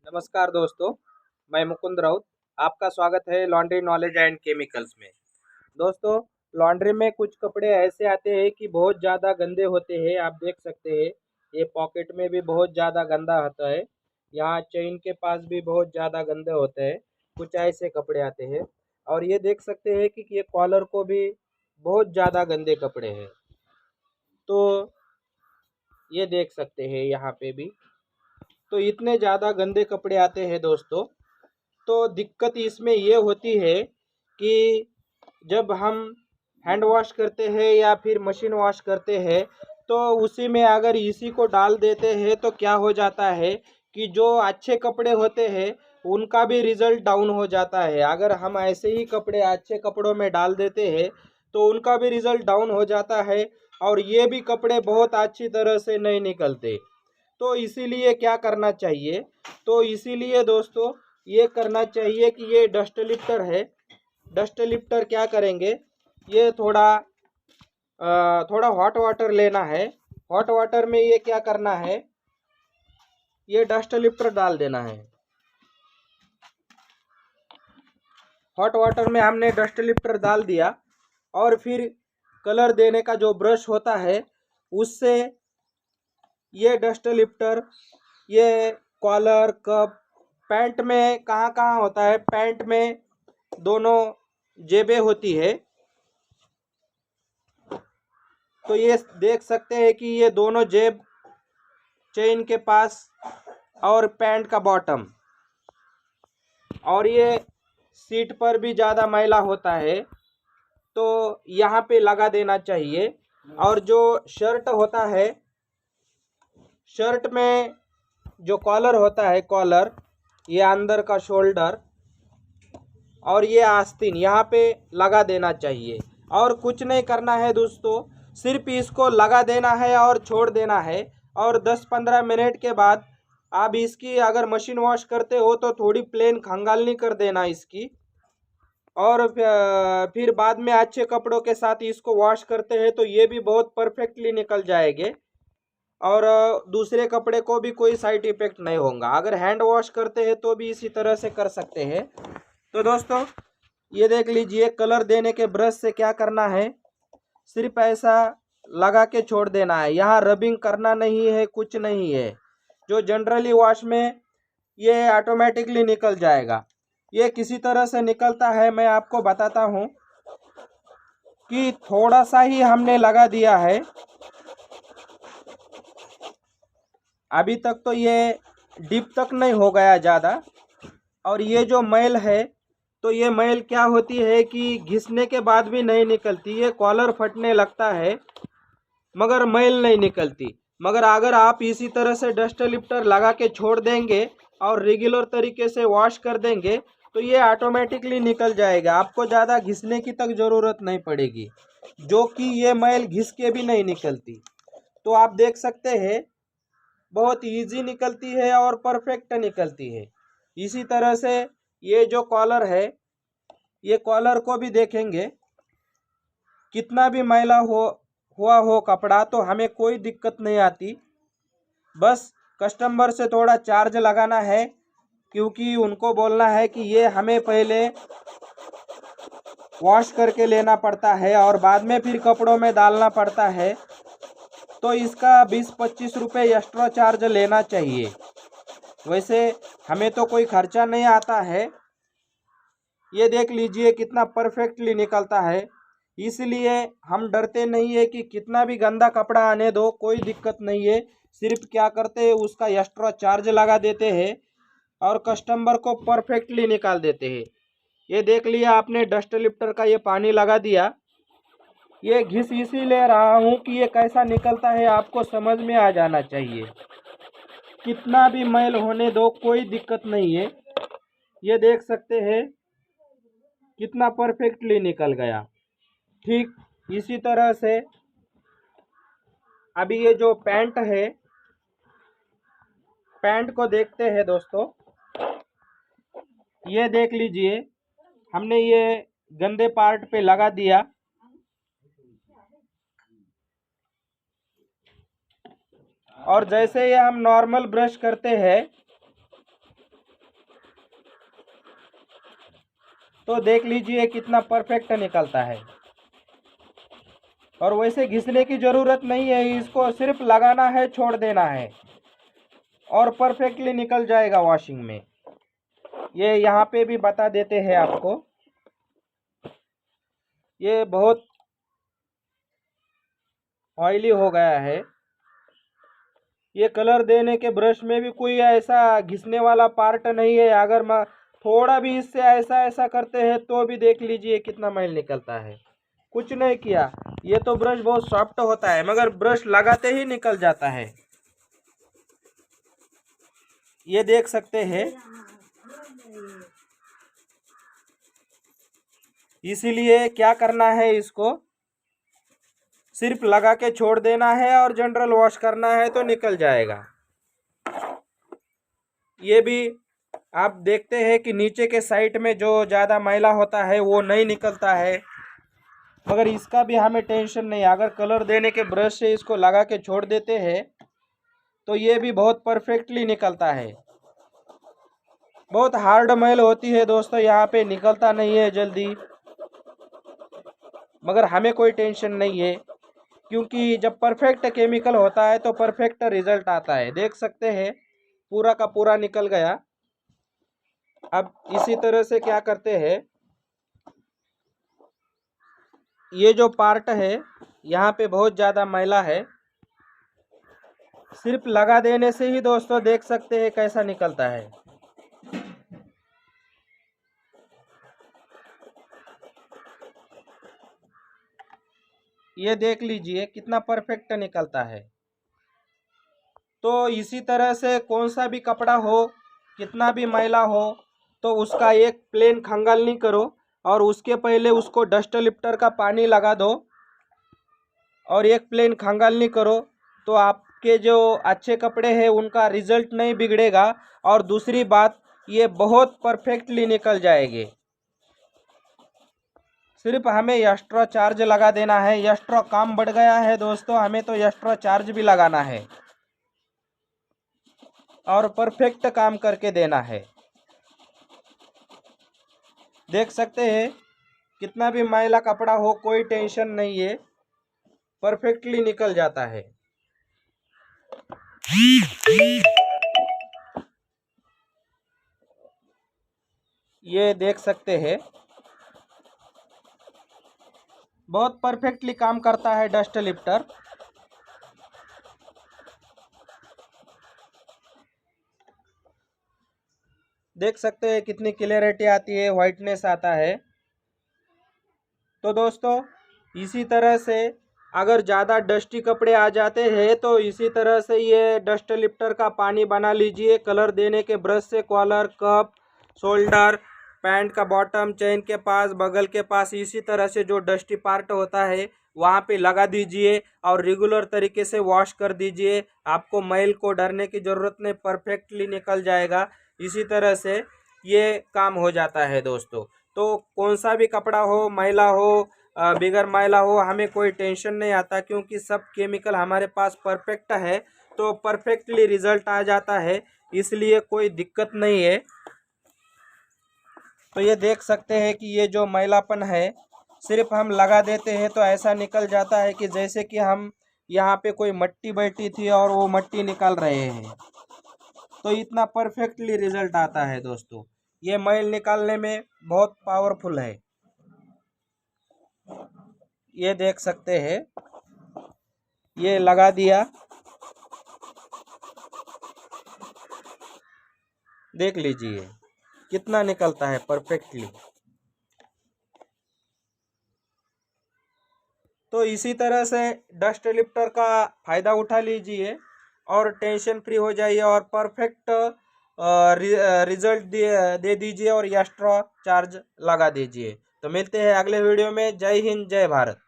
नमस्कार दोस्तों, मैं मुकुंद राउत। आपका स्वागत है लॉन्ड्री नॉलेज एंड केमिकल्स में। दोस्तों, लॉन्ड्री में कुछ कपड़े ऐसे आते हैं कि बहुत ज़्यादा गंदे होते हैं। आप देख सकते हैं, ये पॉकेट में भी बहुत ज़्यादा गंदा होता है, यहाँ चेन के पास भी बहुत ज़्यादा गंदे होते हैं। कुछ ऐसे कपड़े आते हैं और ये देख सकते हैं कि ये कॉलर को भी बहुत ज़्यादा गंदे कपड़े हैं। तो ये देख सकते हैं यहाँ पे भी, तो इतने ज़्यादा गंदे कपड़े आते हैं दोस्तों। तो दिक्कत इसमें ये होती है कि जब हम हैंड वॉश करते हैं या फिर मशीन वॉश करते हैं, तो उसी में अगर इसी को डाल देते हैं तो क्या हो जाता है कि जो अच्छे कपड़े होते हैं उनका भी रिज़ल्ट डाउन हो जाता है। अगर हम ऐसे ही कपड़े अच्छे कपड़ों में डाल देते हैं तो उनका भी रिज़ल्ट डाउन हो जाता है और ये भी कपड़े बहुत अच्छी तरह से नहीं निकलते। तो इसीलिए क्या करना चाहिए, तो इसीलिए दोस्तों ये करना चाहिए कि ये डस्ट लिफ्टर है। डस्ट लिफ्टर क्या करेंगे, ये थोड़ा हॉट वाटर लेना है। हॉट वाटर में ये क्या करना है, ये डस्ट लिफ्टर डाल देना है। हॉट वाटर में हमने डस्ट लिफ्टर डाल दिया और फिर कलर देने का जो ब्रश होता है उससे ये डस्ट लिफ्टर, ये कॉलर कप, पैंट में कहाँ कहाँ होता है, पैंट में दोनों जेबें होती है, तो ये देख सकते हैं कि ये दोनों जेब चेन के पास और पैंट का बॉटम, और ये सीट पर भी ज़्यादा मैला होता है तो यहाँ पे लगा देना चाहिए। और जो शर्ट होता है, शर्ट में जो कॉलर होता है, कॉलर, ये अंदर का शोल्डर और ये आस्तीन यहाँ पे लगा देना चाहिए। और कुछ नहीं करना है दोस्तों, सिर्फ इसको लगा देना है और छोड़ देना है। और 10-15 मिनट के बाद आप इसकी अगर मशीन वॉश करते हो तो थोड़ी प्लेन खंगालनी कर देना इसकी, और फिर बाद में अच्छे कपड़ों के साथ इसको वॉश करते हैं तो ये भी बहुत परफेक्टली निकल जाएंगे और दूसरे कपड़े को भी कोई साइड इफेक्ट नहीं होगा। अगर हैंड वॉश करते हैं तो भी इसी तरह से कर सकते हैं। तो दोस्तों ये देख लीजिए, कलर देने के ब्रश से क्या करना है, सिर्फ ऐसा लगा के छोड़ देना है, यहाँ रबिंग करना नहीं है, कुछ नहीं है। जो जनरली वॉश में ये ऑटोमेटिकली निकल जाएगा। ये किसी तरह से निकलता है मैं आपको बताता हूँ कि थोड़ा सा ही हमने लगा दिया है, अभी तक तो ये डीप तक नहीं हो गया ज़्यादा। और ये जो मैल है, तो ये मैल क्या होती है कि घिसने के बाद भी नहीं निकलती, ये कॉलर फटने लगता है मगर मैल नहीं निकलती। मगर अगर आप इसी तरह से डस्ट लिफ्टर लगा के छोड़ देंगे और रेगुलर तरीके से वॉश कर देंगे तो ये ऑटोमेटिकली निकल जाएगा, आपको ज़्यादा घिसने की तक ज़रूरत नहीं पड़ेगी, जो कि ये मैल घिस के भी नहीं निकलती। तो आप देख सकते हैं बहुत इजी निकलती है और परफेक्ट निकलती है। इसी तरह से ये जो कॉलर है, ये कॉलर को भी देखेंगे, कितना भी मैला हुआ हो कपड़ा तो हमें कोई दिक्कत नहीं आती। बस कस्टमर से थोड़ा चार्ज लगाना है, क्योंकि उनको बोलना है कि ये हमें पहले वॉश करके लेना पड़ता है और बाद में फिर कपड़ों में डालना पड़ता है, तो इसका 20-25 रुपये एक्स्ट्रा चार्ज लेना चाहिए। वैसे हमें तो कोई खर्चा नहीं आता है। ये देख लीजिए कितना परफेक्टली निकलता है, इसलिए हम डरते नहीं है कि कितना भी गंदा कपड़ा आने दो, कोई दिक्कत नहीं है। सिर्फ क्या करते हैं, उसका एक्स्ट्रा चार्ज लगा देते हैं और कस्टमर को परफेक्टली निकाल देते हैं। ये देख लिया आपने, डस्ट लिफ्टर का ये पानी लगा दिया, ये घिस इसी ले रहा हूँ कि ये कैसा निकलता है आपको समझ में आ जाना चाहिए। कितना भी मैल होने दो, कोई दिक्कत नहीं है। ये देख सकते हैं कितना परफेक्टली निकल गया। ठीक इसी तरह से अभी ये जो पैंट है, पैंट को देखते हैं दोस्तों। ये देख लीजिए, हमने ये गंदे पार्ट पे लगा दिया और जैसे ये हम नॉर्मल ब्रश करते हैं तो देख लीजिए कितना परफेक्ट निकलता है। और वैसे घिसने की ज़रूरत नहीं है, इसको सिर्फ लगाना है, छोड़ देना है और परफेक्टली निकल जाएगा वॉशिंग में। ये यहाँ पे भी बता देते हैं आपको। ये बहुत ऑयली हो गया है। ये कलर देने के ब्रश में भी कोई ऐसा घिसने वाला पार्ट नहीं है। अगर मैं थोड़ा भी इससे ऐसा ऐसा करते हैं तो भी देख लीजिए कितना मैल निकलता है। कुछ नहीं किया। ये तो ब्रश बहुत सॉफ्ट होता है मगर ब्रश लगाते ही निकल जाता है। ये देख सकते हैं। इसीलिए क्या करना है, इसको सिर्फ लगा के छोड़ देना है और जनरल वॉश करना है तो निकल जाएगा। ये भी आप देखते हैं कि नीचे के साइड में जो ज़्यादा मैला होता है वो नहीं निकलता है, मगर इसका भी हमें टेंशन नहीं। अगर कलर देने के ब्रश से इसको लगा के छोड़ देते हैं तो ये भी बहुत परफेक्टली निकलता है। बहुत हार्ड मैल होती है दोस्तों, यहाँ पे निकलता नहीं है जल्दी, मगर हमें कोई टेंशन नहीं है क्योंकि जब परफेक्ट केमिकल होता है तो परफेक्ट रिजल्ट आता है। देख सकते हैं पूरा का पूरा निकल गया। अब इसी तरह से क्या करते हैं, ये जो पार्ट है यहाँ पे बहुत ज़्यादा मैला है, सिर्फ लगा देने से ही दोस्तों देख सकते हैं कैसा निकलता है। ये देख लीजिए कितना परफेक्ट निकलता है। तो इसी तरह से कौन सा भी कपड़ा हो, कितना भी मैला हो, तो उसका एक प्लेन खंगालनी करो और उसके पहले उसको डस्ट लिफ्टर का पानी लगा दो और एक प्लेन खंगालनी करो तो आपके जो अच्छे कपड़े हैं उनका रिजल्ट नहीं बिगड़ेगा। और दूसरी बात, ये बहुत परफेक्टली निकल जाएंगे। सिर्फ हमें एक्स्ट्रा चार्ज लगा देना है। एक्स्ट्रा काम बढ़ गया है दोस्तों, हमें तो एक्स्ट्रा चार्ज भी लगाना है और परफेक्ट काम करके देना है। देख सकते हैं कितना भी मैला कपड़ा हो कोई टेंशन नहीं है, परफेक्टली निकल जाता है। ये देख सकते हैं बहुत परफेक्टली काम करता है डस्ट लिफ्टर। देख सकते हैं कितनी क्लियरिटी आती है, वाइटनेस आता है। तो दोस्तों इसी तरह से अगर ज़्यादा डस्टी कपड़े आ जाते हैं तो इसी तरह से ये डस्ट लिफ्टर का पानी बना लीजिए। कलर देने के ब्रश से कॉलर, कप, शोल्डर, पैंट का बॉटम, चेन के पास, बगल के पास, इसी तरह से जो डस्टी पार्ट होता है वहाँ पे लगा दीजिए और रेगुलर तरीके से वॉश कर दीजिए। आपको मैल को डरने की ज़रूरत नहीं, परफेक्टली निकल जाएगा। इसी तरह से ये काम हो जाता है दोस्तों। तो कौन सा भी कपड़ा हो, मैला हो, बिगर मैला हो, हमें कोई टेंशन नहीं आता क्योंकि सब केमिकल हमारे पास परफेक्ट है तो परफेक्टली रिजल्ट आ जाता है, इसलिए कोई दिक्कत नहीं है। तो ये देख सकते हैं कि ये जो मैलापन है सिर्फ हम लगा देते हैं तो ऐसा निकल जाता है कि जैसे कि हम यहाँ पे कोई मिट्टी बैठी थी और वो मिट्टी निकाल रहे हैं। तो इतना परफेक्टली रिजल्ट आता है दोस्तों। ये मैल निकालने में बहुत पावरफुल है। ये देख सकते हैं, ये लगा दिया, देख लीजिए कितना निकलता है परफेक्टली। तो इसी तरह से डस्ट लिफ्टर का फ़ायदा उठा लीजिए और टेंशन फ्री हो जाइए और परफेक्ट रिजल्ट दे दीजिए और एक्स्ट्रा चार्ज लगा दीजिए। तो मिलते हैं अगले वीडियो में। जय हिंद, जय भारत।